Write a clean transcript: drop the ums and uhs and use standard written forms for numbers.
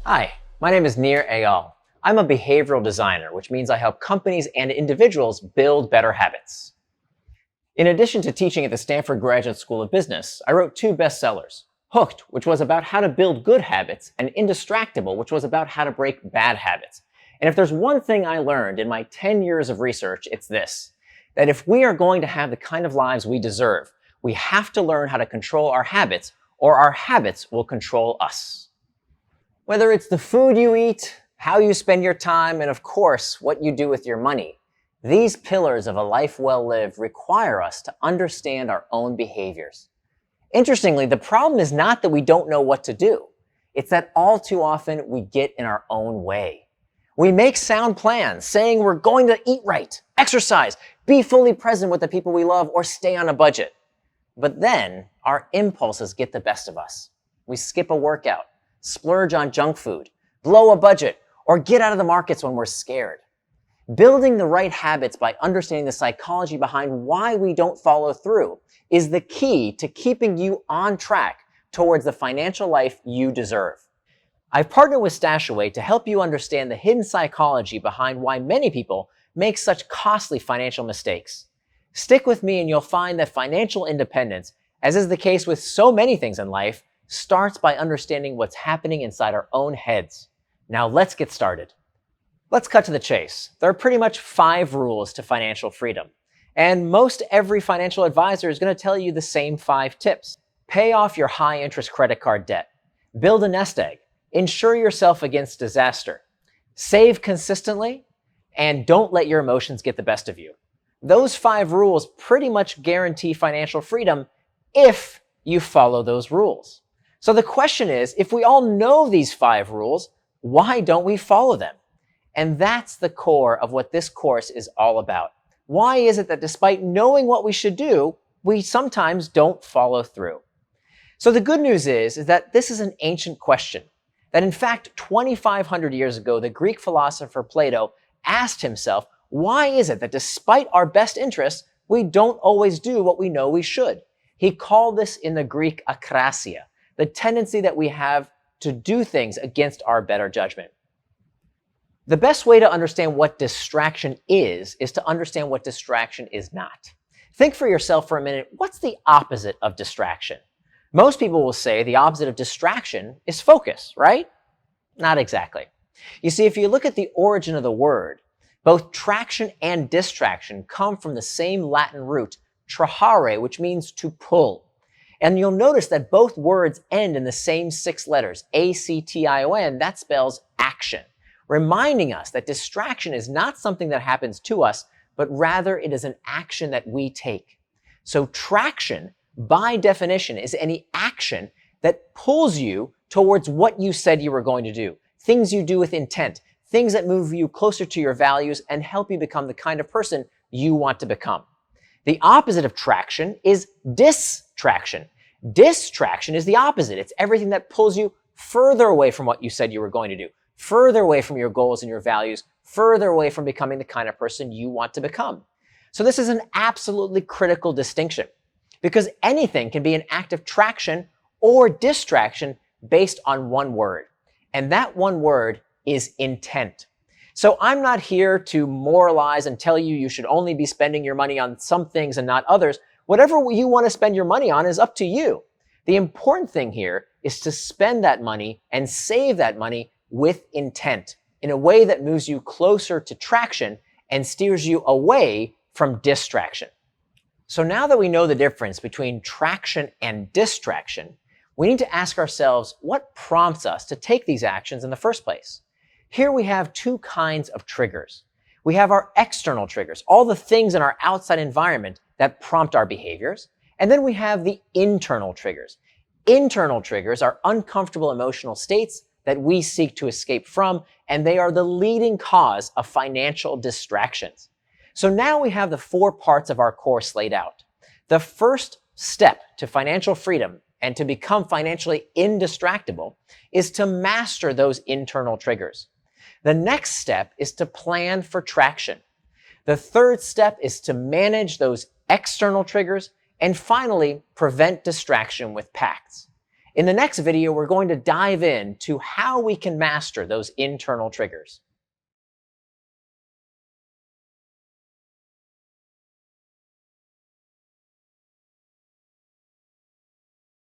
Hi, my name is Nir Eyal. I'm a behavioral designer, which means I help companies and individuals build better habits. In addition to teaching at the Stanford Graduate School of Business, I wrote two bestsellers: Hooked, which was about how to build good habits, and Indistractable, which was about how to break bad habits. And if there's one thing I learned in my 10 years of research, it's this: that if we are going to have the kind of lives we deserve, we have to learn how to control our habits, or our habits will control us. Whether it's the food you eat, how you spend your time, and of course, what you do with your money, these pillars of a life well lived require us to understand our own behaviors. Interestingly, the problem is not that we don't know what to do. It's that all too often we get in our own way. We make sound plans saying we're going to eat right, exercise, be fully present with the people we love, or stay on a budget. But then our impulses get the best of us. We skip a workout, splurge on junk food, blow a budget, or get out of the markets when we're scared. Building the right habits by understanding the psychology behind why we don't follow through is the key to keeping you on track towards the financial life you deserve. I've partnered with Stashaway to help you understand the hidden psychology behind why many people make such costly financial mistakes. Stick with me and you'll find that financial independence, as is the case with so many things in life, starts by understanding what's happening inside our own heads. Now let's get started. Let's cut to the chase. There are pretty much 5 rules to financial freedom. And most every financial advisor is going to tell you the same 5 tips. Pay off your high interest credit card debt. Build a nest egg. Insure yourself against disaster. Save consistently. And don't let your emotions get the best of you. Those 5 rules pretty much guarantee financial freedom if you follow those rules. So the question is, if we all know these 5 rules, why don't we follow them? And that's the core of what this course is all about. Why is it that despite knowing what we should do, we sometimes don't follow through? So the good news is that this is an ancient question. That in fact, 2,500 years ago, the Greek philosopher Plato asked himself, why is it that despite our best interests, we don't always do what we know we should? He called this in the Greek akrasia, the tendency that we have to do things against our better judgment. The best way to understand what distraction is to understand what distraction is not. Think for yourself for a minute, what's the opposite of distraction? Most people will say the opposite of distraction is focus, right? Not exactly. You see, if you look at the origin of the word, both traction and distraction come from the same Latin root, trahare, which means to pull. And you'll notice that both words end in the same 6 letters, A-C-T-I-O-N, that spells action, reminding us that distraction is not something that happens to us, but rather it is an action that we take. So traction, by definition, is any action that pulls you towards what you said you were going to do, things you do with intent, things that move you closer to your values and help you become the kind of person you want to become. The opposite of traction is distraction. Distraction is the opposite. It's everything that pulls you further away from what you said you were going to do, further away from your goals and your values, further away from becoming the kind of person you want to become. So this is an absolutely critical distinction because anything can be an act of traction or distraction based on one word. And that one word is intent. So I'm not here to moralize and tell you you should only be spending your money on some things and not others. Whatever you want to spend your money on is up to you. The important thing here is to spend that money and save that money with intent in a way that moves you closer to traction and steers you away from distraction. So now that we know the difference between traction and distraction, we need to ask ourselves what prompts us to take these actions in the first place. Here we have 2 kinds of triggers. We have our external triggers, all the things in our outside environment that prompt our behaviors. And then we have the internal triggers. Internal triggers are uncomfortable emotional states that we seek to escape from, and they are the leading cause of financial distractions. So now we have the 4 parts of our course laid out. The first step to financial freedom and to become financially indistractable is to master those internal triggers. The next step is to plan for traction. The third step is to manage those external triggers. And finally, prevent distraction with pacts. In the next video, we're going to dive into how we can master those internal triggers.